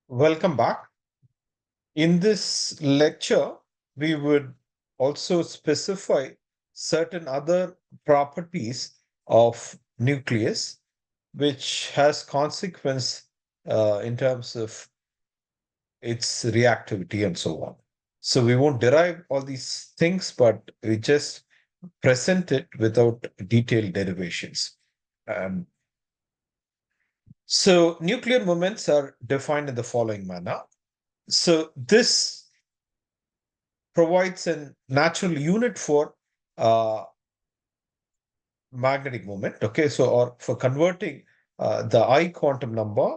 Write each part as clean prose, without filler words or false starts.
Welcome back. In this lecture, we would also specify certain other properties of nucleus, which has consequence in terms of its reactivity and so on. So we won't derive all these things, but we just present it without detailed derivations. Um, so nuclear moments are defined in the following manner. So this provides a natural unit for uh, magnetic moment. Okay, so or for converting the I quantum number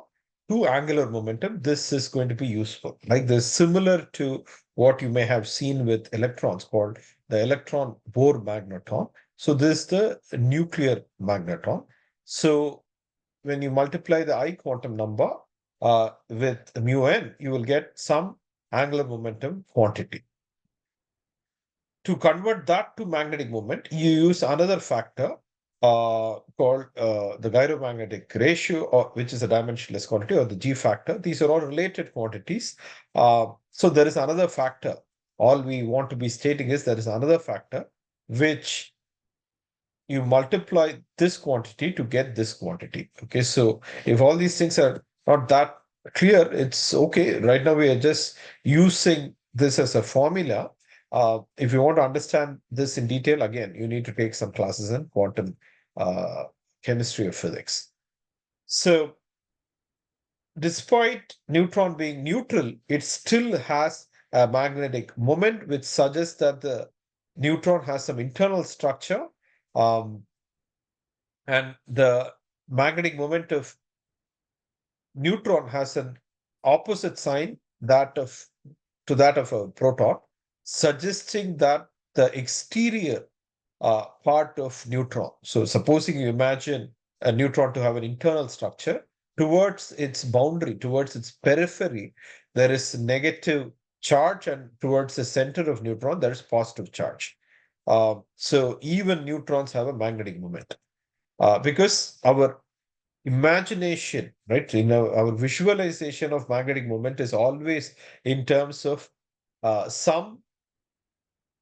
to angular momentum, this is going to be useful. Like this, similar to what you may have seen with electrons called the electron Bohr magneton. So this is the nuclear magneton. So when you multiply the I quantum number with mu n, you will get some angular momentum quantity. To convert that to magnetic moment, you use another factor called the gyromagnetic ratio, or which is a dimensionless quantity, or the G factor. These are all related quantities. So there is another factor. All we want to be stating is there is another factor which you multiply this quantity to get this quantity. Okay, so if all these things are not that clear, it's okay. Right now, we are just using this as a formula. If you want to understand this in detail, again, you need to take some classes in quantum uh, chemistry or physics. So, despite neutron being neutral, it still has a magnetic moment, which suggests that the neutron has some internal structure. Um, and the magnetic moment of neutron has an opposite sign that of to that of a proton, suggesting that the exterior part of neutron. So supposing you imagine a neutron to have an internal structure, towards its boundary, towards its periphery, there is negative charge, and towards the center of neutron, there is positive charge. So even neutrons have a magnetic moment because our imagination, right? Our visualization of magnetic moment is always in terms of some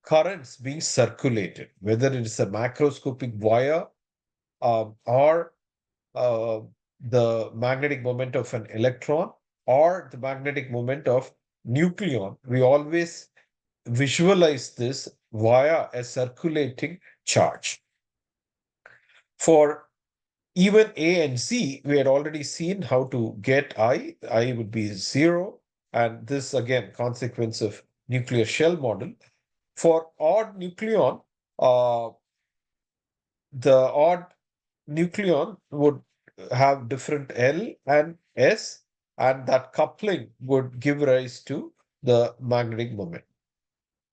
currents being circulated, whether it is a macroscopic wire or uh, the magnetic moment of an electron or the magnetic moment of nucleon. We always visualize this via a circulating charge. For even A and Z, we had already seen how to get I. I would be zero. And this, again, consequence of nuclear shell model. For odd nucleon, uh, the odd nucleon would have different L and S, and that coupling would give rise to the magnetic moment.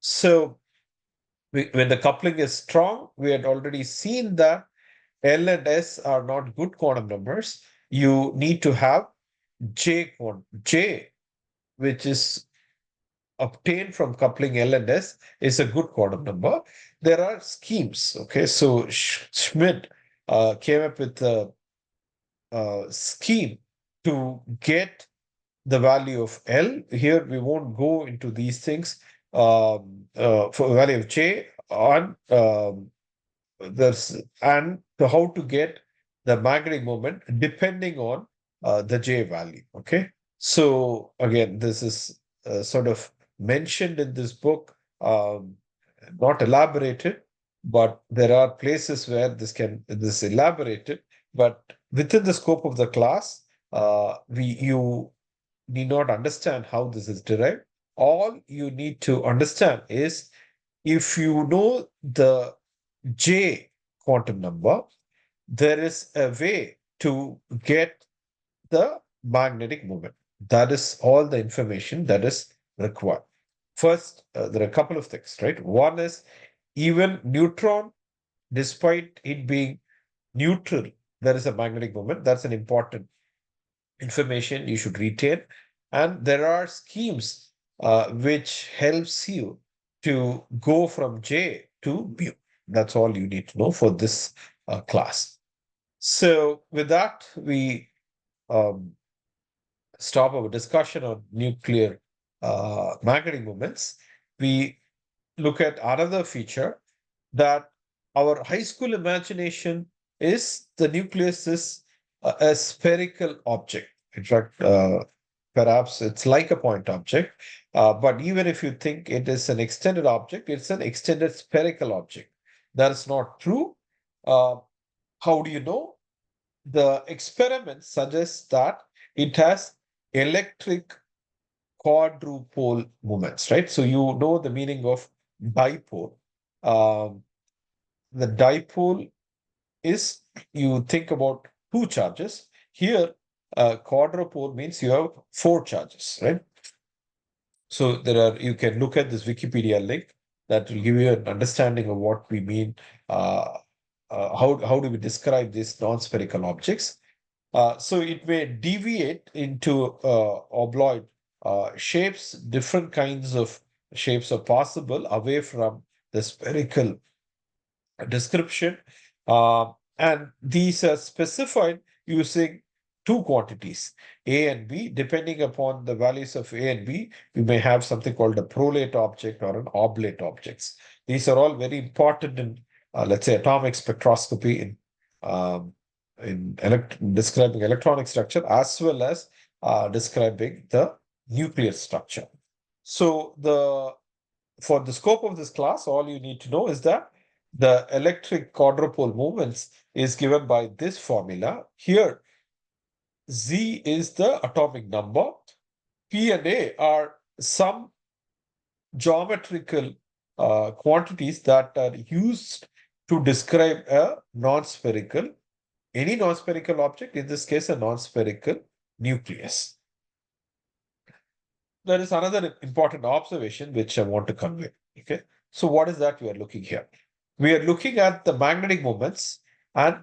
So when the coupling is strong, we had already seen that L and S are not good quantum numbers. You need to have J, which is obtained from coupling L and S, is a good quantum number. There are schemes. Okay, so Schmidt came up with a scheme to get the value of L. Here, we won't go into these things. For value of J on there's and to how to get the magnetic moment depending on the J value. Okay, so again, this is sort of mentioned in this book, not elaborated, but there are places where this elaborated. But within the scope of the class, we you need not understand how this is derived. All you need to understand is if you know the J quantum number, there is a way to get the magnetic moment. That is all the information that is required. First, there are a couple of things, right? One is even neutron, despite it being neutral, there is a magnetic moment. That's an important information you should retain. And there are schemes which helps you to go from J to mu. That's all you need to know for this class. So with that, we um, stop our discussion on nuclear magnetic moments, we look at another feature that our high school imagination is the nucleus is a spherical object. In fact, perhaps it's like a point object, but even if you think it is an extended object, it's an extended spherical object. That is not true. Uh, how do you know? The experiment suggests that it has electric quadrupole moments, right? So you know the meaning of dipole. Um, the dipole is you think about two charges. Here, quadrupole means you have four charges, right? So there are you can look at this Wikipedia link that will give you an understanding of what we mean. Uh, how do we describe these non-spherical objects? So it may deviate into oblong shapes. Different kinds of shapes are possible away from the spherical description. Uh, and these are specified using two quantities, A and B. Depending upon the values of A and B, we may have something called a prolate object or an oblate objects. These are all very important in, let's say, atomic spectroscopy um, describing electronic structure as well as describing the nuclear structure. So for the scope of this class, all you need to know is that the electric quadrupole movements is given by this formula. Here, Z is the atomic number. P and A are some geometrical quantities that are used to describe a non-spherical, any non-spherical object, in this case, a non-spherical nucleus. There is another important observation which I want to convey. Okay. So what is that we are looking here? We are looking at the magnetic moments and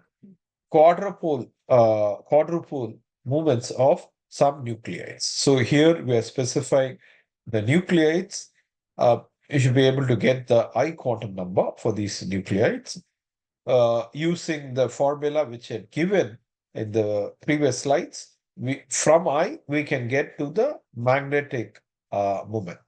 quadrupole movements of some nucleides. So here we are specifying the nucleides. You should be able to get the I quantum number for these nucleides using the formula which I had given in the previous slides. From I, we can get to the magnetic moment.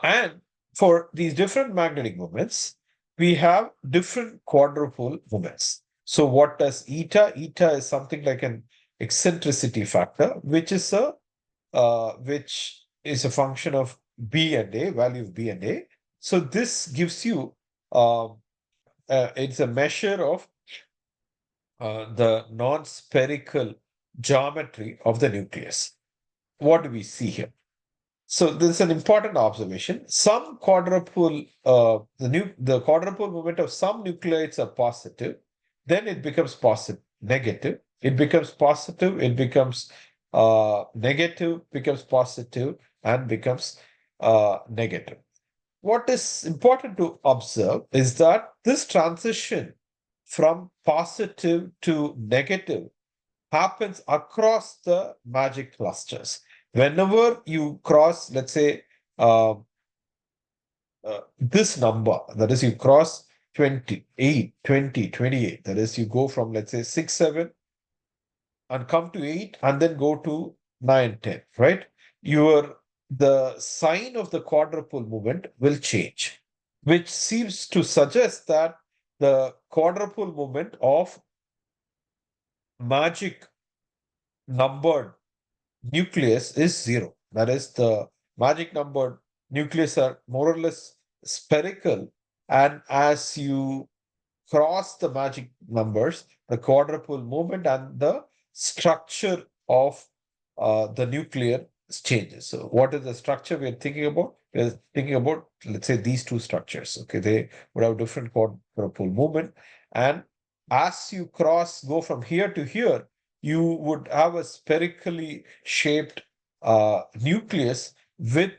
And for these different magnetic moments, we have different quadrupole moments. So what does eta? Eta is something like an eccentricity factor, which is a function of B and A, value of B and A. So this gives you it's a measure of the non-spherical geometry of the nucleus. What do we see here? So this is an important observation. Some quadrupole, the quadrupole moment of some nucleides are positive. Then it becomes positive, negative. It becomes positive. It becomes negative. Becomes positive and becomes negative. What is important to observe is that this transition from positive to negative happens across the magic clusters. Whenever you cross, let's say, uh, this number, that is, you cross 28, 20, 28, that is, you go from, let's say, 6, 7 and come to 8 and then go to 9, 10, right? The sign of the quadrupole movement will change, which seems to suggest that the quadrupole movement of magic numbered nucleus is zero. That is, the magic numbered nucleus are more or less spherical. And as you cross the magic numbers, the quadrupole movement and the structure of the nuclear changes. So, what is the structure we are thinking about? We are thinking about, let's say, these two structures. Okay, they would have different quadrupole movement. And as you go from here to here, you would have a spherically shaped nucleus with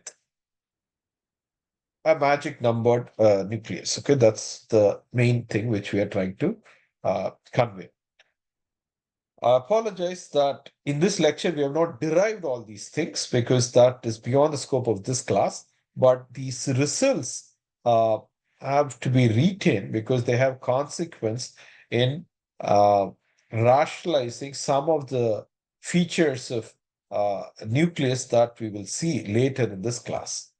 a magic numbered nucleus. Okay, that's the main thing which we are trying to convey. I apologize that in this lecture we have not derived all these things because that is beyond the scope of this class. But these results have to be retained because they have consequence in uh, rationalizing some of the features of nucleus that we will see later in this class.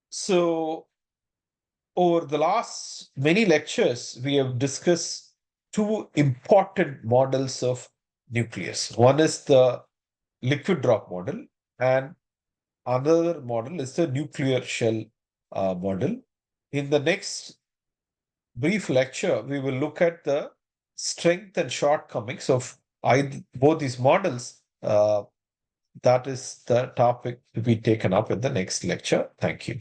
So, over the last many lectures, we have discussed two important models of nucleus. One is the liquid drop model, and another model is the nuclear shell model. In the next brief lecture, we will look at the strength and shortcomings of both these models. That is the topic to be taken up in the next lecture. Thank you.